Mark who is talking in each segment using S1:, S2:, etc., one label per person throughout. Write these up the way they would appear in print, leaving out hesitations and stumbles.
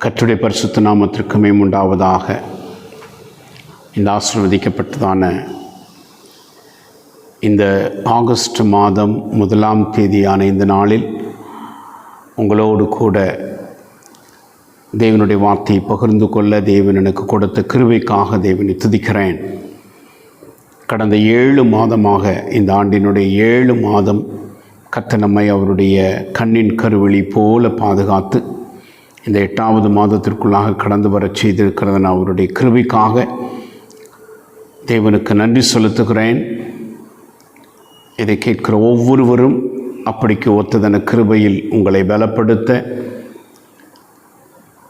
S1: கர்த்தருடைய பரிசுத்த நாமத்திற்கு மகிமை உண்டாவதாக. இந்த ஆசீர்வதிக்கப்பட்டதான இந்த ஆகஸ்ட் மாதம் 1ஆம் தேதியான இந்த நாளில் உங்களோடு கூட தேவனுடைய வார்த்தையை பகிர்ந்து கொள்ள தேவன் எனக்கு கொடுத்த கிருபைக்காக தேவனை துதிக்கிறேன். கடந்த 7 மாதமாக, இந்த ஆண்டினுடைய 7 மாதம் கர்த்தர் நம்மை அவருடைய கண்ணின் கருவெளி போல பாதுகாத்து இந்த 8வது மாதத்திற்குள்ளாக கடந்து வர செய்திருக்கிறத நான் அவருடைய கிருபைக்காக தேவனுக்கு நன்றி செலுத்துகிறேன். இதை கேட்கிற ஒவ்வொருவரும் அப்படிக்கு ஒத்ததன கிருபையில் உங்களை பலப்படுத்த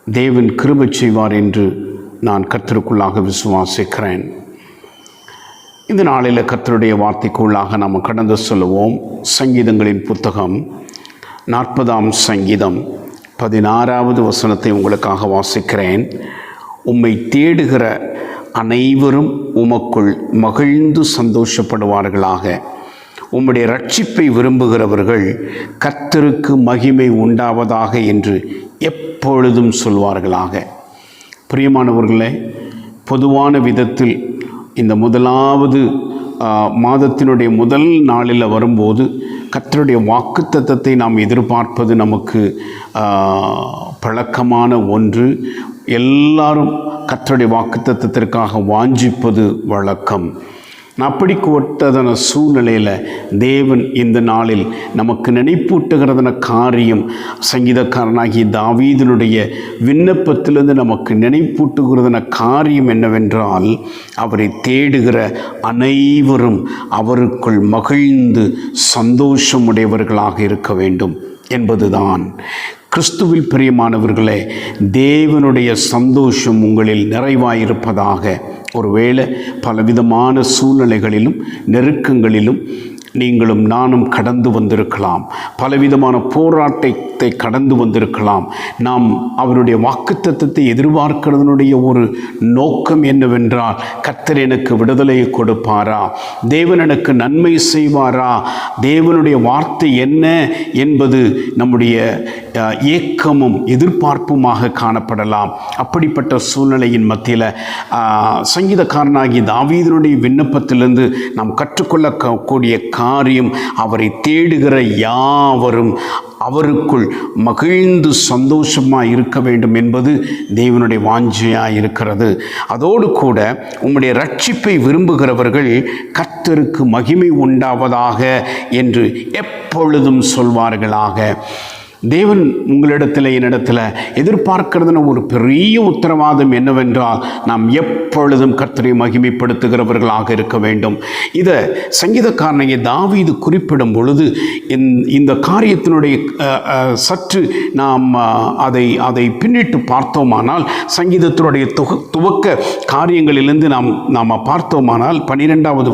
S1: தேவன் கிருபை செய்வார் என்று நான் கர்த்தருக்குள்ளாக விசுவாசிக்கிறேன். இந்த நாளில் கர்த்தருடைய வார்த்தைக்குள்ளாக நாம் கடந்து சொல்லுவோம். சங்கீதங்களின் புத்தகம் 40ஆம் சங்கீதம் 16வது வசனத்தை உங்களுக்காக வாசிக்கிறேன். உம்மை தேடுகிற அனைவரும் உமக்குள் மகிழ்ந்து சந்தோஷப்படுவார்களாக. உம்முடைய ரட்சிப்பை விரும்புகிறவர்கள் கர்த்தருக்கு மகிமை உண்டாவதாக என்று எப்பொழுதும் சொல்வார்களாக. பிரியமானவர்களே, பொதுவான விதத்தில் இந்த 1வது மாதத்தினுடைய முதல் நாளில் வரும்போது கர்த்தருடைய வாக்குத்தத்தத்தை நாம் எதிர்பார்ப்பது நமக்கு பழக்கமான ஒன்று. எல்லாரும் கர்த்தருடைய வாக்குத்தத்தத்திற்காக வாஞ்சிப்பது வழக்கம். அப்படிக்கு ஒட்டதான சூழ்நிலையில் தேவன் இந்த நாளில் நமக்கு நினைப்பூட்டுகிறதான காரியம், சங்கீதக்காரனாகிய தாவீதினுடைய விண்ணப்பத்திலிருந்து நமக்கு நினைப்பூட்டுகிறதான காரியம் என்னவென்றால், அவரை தேடுகிற அனைவரும் அவருக்குள் மகிழ்ந்து சந்தோஷமுடையவர்களாக இருக்க வேண்டும் என்பதுதான். கிறிஸ்துவில் பிரியமானவர்களே, தேவனுடைய சந்தோஷம் உங்களில் நிறைவாயிருப்பதாக. ஒருவேளை பலவிதமான சூழ்நிலைகளிலும் நெருக்கங்களிலும் நீங்களும் நானும் கடந்து வந்திருக்கலாம். பலவிதமான போராட்டத்தை கடந்து வந்திருக்கலாம். நாம் அவருடைய வாக்குத்தத்தத்தை எதிர்பார்க்கிறதனுடைய ஒரு நோக்கம் என்னவென்றால், கர்த்தர் எனக்கு விடுதலையை கொடுப்பாரா, தேவன் எனக்கு நன்மை செய்வாரா, தேவனுடைய வார்த்தை என்ன என்பது நம்முடைய ஏக்கமும் எதிர்பார்ப்புமாக காணப்படலாம். அப்படிப்பட்ட சூழ்நிலையின் மத்தியில் சங்கீதக்காரனாகிய தாவீதினுடைய விண்ணப்பத்திலிருந்து நாம் கற்றுக்கொள்ளக்கூடிய காரியம், அவரை தேடுகிற யாவரும் அவருக்குள் மகிழ்ந்து சந்தோஷமாக இருக்க வேண்டும் என்பது தேவனுடைய வாஞ்சையாக இருக்கிறது. அதோடு கூட உம்முடைய ரட்சிப்பை விரும்புகிறவர்கள் கர்த்தருக்கு மகிமை உண்டாவதாக என்று எப்பொழுதும் சொல்வார்களாக. தேவன் உங்களிடத்தில் என்னிடத்தில் எதிர்பார்க்கிறதுன ஒரு பெரிய உத்தரவாதம் என்னவென்றால், நாம் எப்பொழுதும் கர்த்தரை மகிமைப்படுத்துகிறவர்களாக இருக்க வேண்டும். இதை சங்கீதக்காரனாகிய தாவீது குறிப்பிடும் பொழுது இந்த காரியத்தினுடைய சற்று நாம் அதை பின்னிட்டு பார்த்தோமானால், சங்கீதத்தினுடைய துவக்க காரியங்களிலிருந்து நாம் பார்த்தோமானால் 12வது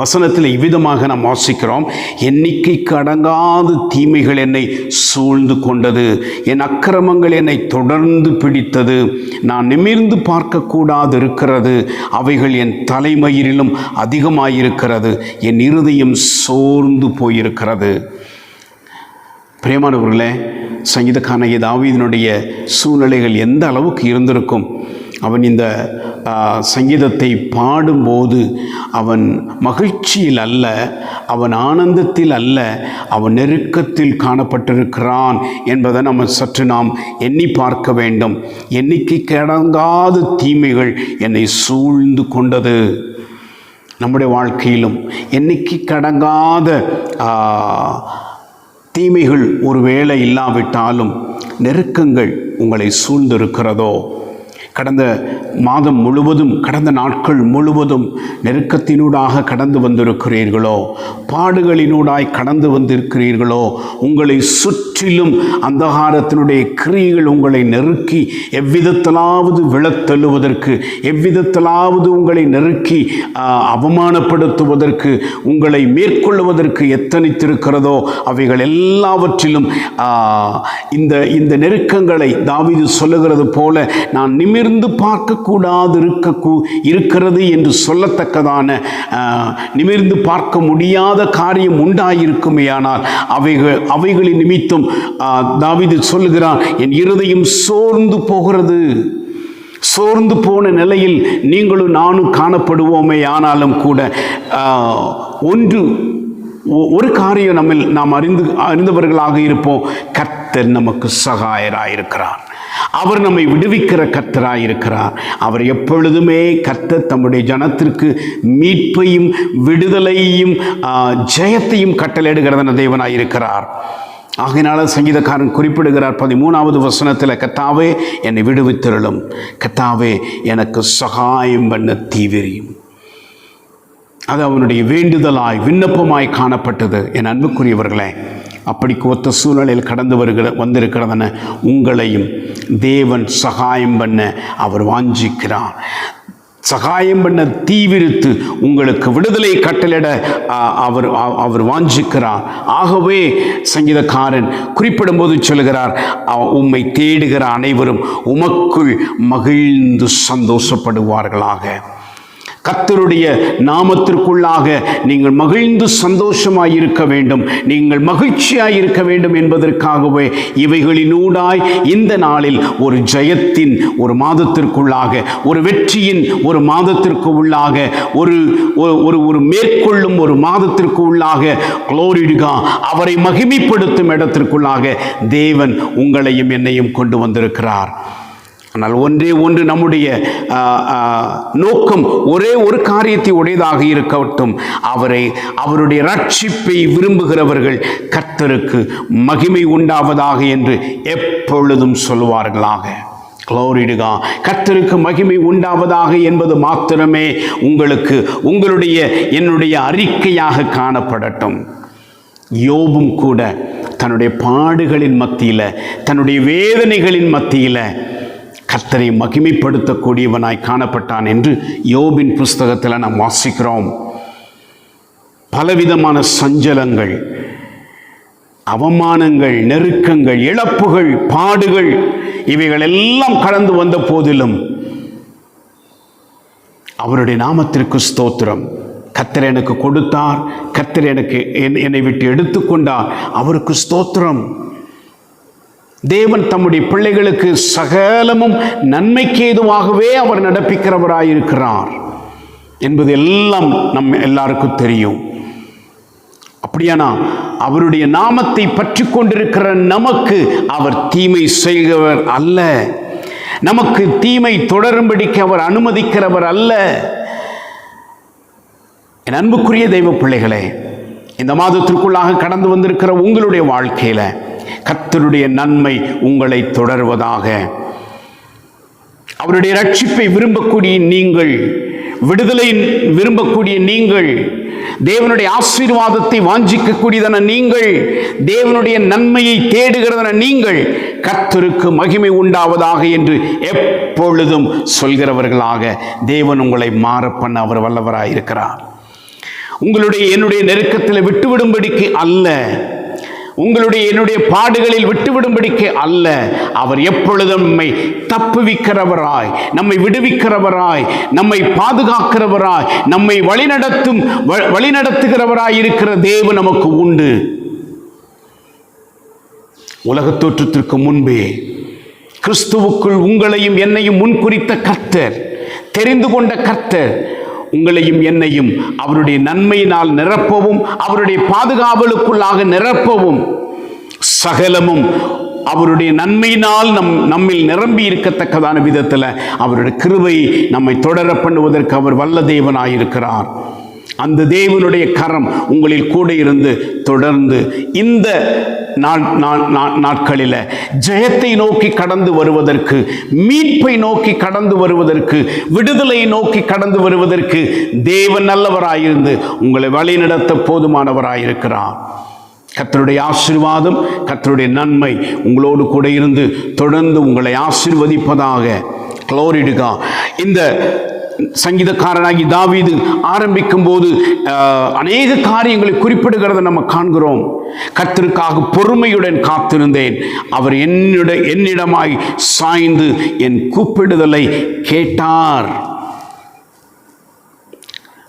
S1: வசனத்தில் இவ்விதமாக நாம் வாசிக்கிறோம். எண்ணிக்கைக்கு அடங்காத தீமைகள் என்னை சூழ்ந்து கொண்டது, என் அக்கிரமங்கள் என்னை தொடர்ந்து பிடித்தது, நான் நிமிர்ந்து பார்க்கக்கூடாது இருக்கிறது, அவைகள் என் தலைமயிரிலும் அதிகமாயிருக்கிறது, என் இருதயம் சோர்ந்து போயிருக்கிறது. பிரியமானவர்களே, சங்கீதக்காரனாகிய தாவீதினுடைய சூழ்நிலைகள் எந்த அளவுக்கு இருந்திருக்கும். அவன் இந்த சங்கீதத்தை பாடும்போது அவன் மகிழ்ச்சியில் அல்ல, அவன் ஆனந்தத்தில் அல்ல, அவன் நெருக்கத்தில் காணப்பட்டிருக்கிறான் என்பதை நம்ம சற்று நாம் எண்ணி பார்க்க வேண்டும். எண்ணிக்கைக்கு அடங்காத தீமைகள் என்னை சூழ்ந்து கொண்டது. நம்முடைய வாழ்க்கையிலும் எண்ணிக்கைக்கு அடங்காத தீமைகள் ஒருவேளை இல்லாவிட்டாலும் நெருக்கங்கள் உங்களை சூழ்ந்திருக்கிறதோ? கடந்த மாதம் முழுவதும், கடந்த நாட்கள் முழுவதும் நெருக்கத்தினூடாக கடந்து வந்திருக்கிறீர்களோ, பாடுகளினூடாய் கடந்து வந்திருக்கிறீர்களோ, உங்களை சுற்றிலும் அந்தகாரத்தினுடைய கிரியைகள் உங்களை நெருக்கி எவ்விதத்திலாவது விழத்தள்ளுவதற்கு, எவ்விதத்திலாவது உங்களை நெருக்கி அவமானப்படுத்துவதற்கு, உங்களை மேற்கொள்வதற்கு எத்தனித்திருக்கிறதோ, அவைகள் எல்லாவற்றிலும் இந்த நெருக்கங்களை தாவீது சொல்லுகிறது போல, நான் நிமிர்ந்து பார்க்கக்கூடாது இருக்கிறது என்று சொல்லத்தக்கதான நிமிர்ந்து பார்க்க முடியாத காரியம் உண்டாயிருக்குமே. ஆனால் அவைகளின் நிமித்தம் தாவீது சொல்லுகிறான், என் இருதயம் சோர்ந்து போகிறது. சோர்ந்து போன நிலையில் நீங்களும் நானும் காணப்படுவோமே. ஆனாலும் கூட ஒரு காரியம் நாம் அறிந்தவர்களாக இருப்போம். கர்த்தர் நமக்கு சகாயராயிருக்கிறார். அவர் நம்மை விடுவிக்கிற கர்த்தராயிருக்கிறார். அவர் எப்பொழுதுமே கர்த்தர் தம்முடைய ஜனத்திற்கு மீட்பையும் விடுதலையும் ஜெயத்தையும் கட்டளையிடுகிறதான தேவனாயிருக்கிறார். ஆகையினால சங்கீதக்காரன் குறிப்பிடுகிறார் 13வது வசனத்தில், கர்த்தாவே என்னை விடுவித்திரளும், கர்த்தாவே எனக்கு சகாயம் பண்ண தீவிரியும். அது அவனுடைய வேண்டுதலாய் விண்ணப்பமாய் காணப்பட்டது. என் அன்புக்குரியவர்களே, அப்படிக்கு ஒத்த சூழ்நிலையில் கடந்து வந்திருக்கிறதன உங்களையும் தேவன் சகாயம் பண்ண அவர் வாஞ்சிக்கிறார். சகாயம் பண்ண தீவிரித்து உங்களுக்கு விடுதலை கட்டளிட அவர் வாஞ்சிக்கிறார். ஆகவே சங்கீதக்காரன் குறிப்பிடும்போது சொல்கிறார், உம்மை தேடுகிற அனைவரும் உமக்குள் மகிழ்ந்து சந்தோஷப்படுவார்களாக. கர்த்தருடைய நாமத்திற்குள்ளாக நீங்கள் மகிழ்ந்து சந்தோஷமாய் இருக்க வேண்டும், நீங்கள் மகிழ்ச்சியாய் இருக்க வேண்டும் என்பதற்காகவே இவைகளினூடாய் இந்த நாளில் ஒரு ஜெயத்தின் ஒரு மாதத்திற்குள்ளாக, ஒரு வெற்றியின் ஒரு மாதத்திற்கு உள்ளாக, ஒரு மேற்கொள்ளும் ஒரு மாதத்திற்கு உள்ளாக, க்ளோரிடுகா அவரை மகிமைப்படுத்தும் இடத்திற்குள்ளாக தேவன் உங்களையும் என்னையும் கொண்டு வந்திருக்கிறார். ஆனால் ஒன்று நம்முடைய நோக்கம் ஒரே ஒரு காரியத்தை உடையதாக இருக்கட்டும். அவருடைய ரட்சிப்பை விரும்புகிறவர்கள் கர்த்தருக்கு மகிமை உண்டாவதாக என்று எப்பொழுதும் சொல்வார்களாக. க்ளோரிடுகா கர்த்தருக்கு மகிமை உண்டாவதாக என்பது மாத்திரமே என்னுடைய அறிக்கையாக காணப்படட்டும். யோபும் கூட தன்னுடைய பாடுகளின் மத்தியில், தன்னுடைய வேதனைகளின் மத்தியில் கர்த்தரை மகிமைப்படுத்தக்கூடியவனாய் காணப்பட்டான் என்று யோபின் புஸ்தகத்தில் நாம் வாசிக்கிறோம். பலவிதமான சஞ்சலங்கள், அவமானங்கள், நெருக்கங்கள், இழப்புகள், பாடுகள் இவைகள் எல்லாம் கடந்து வந்த போதிலும் அவருடைய நாமத்திற்கு ஸ்தோத்திரம். கர்த்தர் எனக்கு கொடுத்தார், கர்த்தர் என்னை விட்டு எடுத்துக்கொண்டார், அவருக்கு ஸ்தோத்திரம். தேவன் தம்முடைய பிள்ளைகளுக்கு சகலமும் நன்மைக்கு ஏதுவாகவே அவர் நடப்பிக்கிறவராயிருக்கிறார் என்பது எல்லாம் நம் எல்லாருக்கும் தெரியும். அப்படியானா அவருடைய நாமத்தை பற்றி கொண்டிருக்கிற நமக்கு அவர் தீமை செய்கிறவர் அல்ல, நமக்கு தீமை தொடரும்படிக்கு அவர் அனுமதிக்கிறவர் அல்ல. என் அன்புக்குரிய தெய்வ பிள்ளைகளே, இந்த மாதத்திற்குள்ளாக கடந்து வந்திருக்கிற உங்களுடைய வாழ்க்கையில கர்த்தருடைய நன்மை உங்களை தொடர்வதாக. அவருடைய ரட்சிப்பை விரும்பக்கூடிய நீங்கள், விடுதலை விரும்பக்கூடிய நீங்கள், தேவனுடைய ஆசீர்வாதத்தை வாஞ்சிக்கக்கூடியதான நீங்கள், தேவனுடைய நன்மையை தேடுகிறதான நீங்கள், கர்த்தருக்கு மகிமை உண்டாவதாக என்று எப்பொழுதும் சொல்கிறவர்களாக தேவன் உங்களை மாறப்பண்ண அவர் வல்லவராயிருக்கிறார். என்னுடைய நெருக்கத்தில் விட்டுவிடும்படிக்கு அல்ல, என்னுடைய பாடுகளில் விட்டுவிடும்படிக்கு அல்ல, அவர் எப்பொழுதும் நம்மை தப்புவிக்கிறவராய், நம்மை விடுவிக்கிறவராய், நம்மை பாதுகாக்கிறவராய், நம்மை வழிநடத்துகிறவராய் இருக்கிற தேவன் நமக்கு உண்டு. உலகத் தோற்றத்திற்கு முன்பே கிறிஸ்துவுக்குள் உங்களையும் என்னையும் முன்குறித்த கர்த்தர், தெரிந்து கொண்ட கர்த்தர் உங்களையும் என்னையும் அவருடைய நன்மையினால் நிரப்பவும், அவருடைய பாதுகாவலுக்குள்ளாக நிரப்பவும், சகலமும் அவருடைய நன்மையினால் நம்மில் நிரம்பி இருக்கத்தக்கதான விதத்தில் அவருடைய கிருபை நம்மை தொடர பண்ணுவதற்கு அவர் வல்ல தேவனாயிருக்கிறார். அந்த தேவனுடைய கரம் உங்களில் கூட இருந்து தொடர்ந்து இந்த நாட்களில் ஜெயத்தை நோக்கி கடந்து வருவதற்கு, மீட்பை நோக்கி கடந்து வருவதற்கு, விடுதலை நோக்கி கடந்து வருவதற்கு தேவன் நல்லவராயிருந்து உங்களை வழிநடத்த போதுமானவராயிருக்கிறார். கர்த்தருடைய ஆசீர்வாதம், கர்த்தருடைய நன்மை உங்களோடு கூட இருந்து தொடர்ந்து உங்களை ஆசீர்வதிப்பதாக. க்ளோரிடுகா. இந்த சங்கீதக்காரனாகி தாவீது ஆரம்பிக்கும் போது அநேக காரியங்களை குறிப்பிடுகிறத நம்ம காண்கிறோம். கர்த்தருக்காக பொறுமையுடன் காத்திருந்தேன், அவர் என்னிடமாய் சாய்ந்து என் கூப்பிடுதலை கேட்டார்.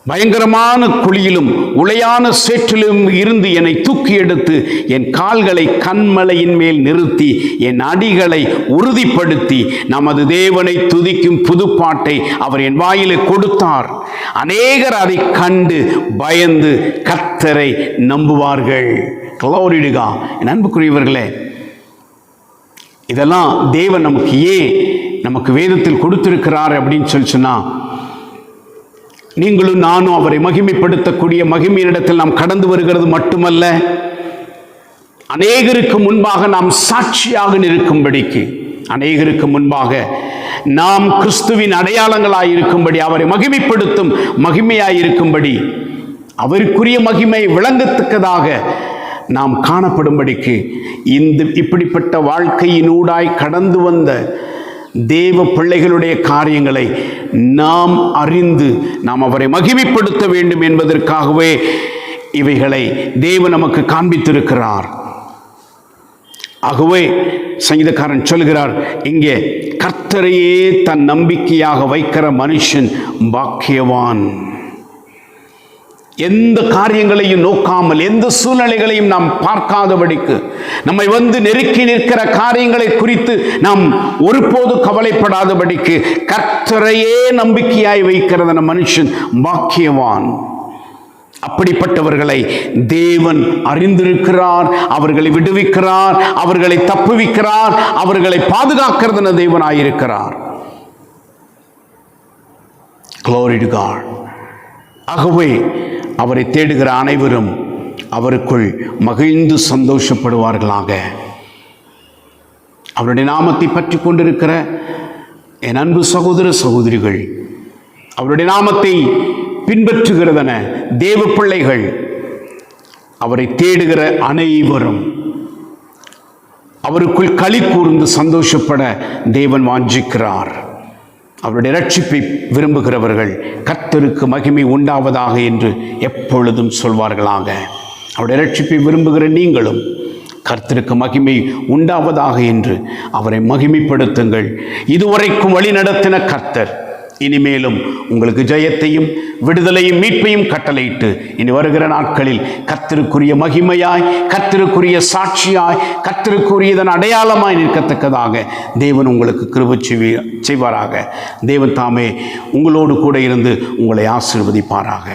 S1: பயங்கரமான குழியிலும் உளையான சேற்றிலும் இருந்து என்னை தூக்கி எடுத்து என் கால்களை கன்மலையின் மேல் நிறுத்தி என் அடிகளை உறுதிப்படுத்தி நமது தேவனை துதிக்கும் புதுப்பாட்டை அவர் என் வாயிலே கொடுத்தார். அநேகர் அதை கண்டு பயந்து கர்த்தரை நம்புவார்கள். Glory to God. என் அன்புக்குரியவர்களே, இதெல்லாம் தேவன் நமக்கு வேதத்தில் கொடுத்திருக்கிறார் அப்படின்னு சொன்னா, நீங்களும் நானும் அவரை மகிமைப்படுத்தக்கூடிய மகிமையினிடத்தில் நாம் கடந்து வருகிறது மட்டுமல்ல, அநேகருக்கு முன்பாக நாம் சாட்சியாக நிற்கும்படிக்கு, அநேகருக்கு முன்பாக நாம் கிறிஸ்துவின் அடையாளங்களாயிருக்கும்படி, அவரை மகிமைப்படுத்தும் மகிமையாயிருக்கும்படி, அவருக்குரிய மகிமை விளங்கத்தக்கதாக நாம் காணப்படும்படிக்கு இப்படிப்பட்ட வாழ்க்கையினூடாய் கடந்து வந்த தேவ பிள்ளைகளுடைய காரியங்களை நாம் அறிந்து நாம் அவரை மகிமைப்படுத்த வேண்டும் என்பதற்காகவே இவைகளை தேவன் நமக்கு காண்பித்திருக்கிறார். ஆகவே சங்கீதக்காரன் சொல்கிறார் இங்கே, கர்த்தரையே தன் நம்பிக்கையாக வைக்கிற மனுஷன் பாக்கியவான். எந்த காரியங்களையும் நோக்காமல், எந்த சூழ்நிலைகளையும் நாம் பார்க்காதபடிக்கு, நம்மை வந்து நெருக்கி நிற்கிற காரியங்களை குறித்து நாம் ஒருபோது கவலைப்படாதபடிக்கு கர்த்தரையே நம்பிக்கையாய் வைக்கிற மனுஷன் பாக்கியவான். அப்படிப்பட்டவர்களை தேவன் அறிந்திருக்கிறார், அவர்களை விடுவிக்கிறார், அவர்களை தப்புவிக்கிறார், அவர்களை பாதுகாக்கிறது தேவனாயிருக்கிறார். Glory to God. ஆகவே அவரை தேடுகிற அனைவரும் அவருக்குள் மகிழ்ந்து சந்தோஷப்படுவார்களாக. அவருடைய நாமத்தை பற்றி கொண்டிருக்கிற என் அன்பு சகோதர சகோதரிகள், அவருடைய நாமத்தை பின்பற்றுகிறதென தேவ பிள்ளைகள், அவரை தேடுகிற அனைவரும் அவருக்குள் களி கூர்ந்து சந்தோஷப்பட தேவன் வாஞ்சிக்கிறார். அவருடைய ரட்சிப்பை விரும்புகிறவர்கள் கர்த்தருக்கு மகிமை உண்டாவதாக என்று எப்பொழுதும் சொல்வார்களாக. அவருடைய ரட்சிப்பை விரும்புகிற நீங்களும் கர்த்தருக்கு மகிமை உண்டாவதாக என்று அவரை மகிமைப்படுத்துங்கள். இதுவரைக்கும் வழி நடத்தின கர்த்தர் இனிமேலும் உங்களுக்கு ஜெயத்தையும் விடுதலையும் மீட்பையும் கட்டளையிட்டு இனி வருகிற நாட்களில் கர்த்தருக்குரிய மகிமையாய், கர்த்தருக்குரிய சாட்சியாய், கர்த்தருக்குரியதன் அடையாளமாய் நிற்கத்தக்கதாக தேவன் உங்களுக்கு கிருபை செய்வாராக. தேவன் தாமே உங்களோடு கூட இருந்து உங்களை ஆசீர்வதிப்பாராக.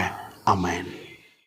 S1: ஆமென்.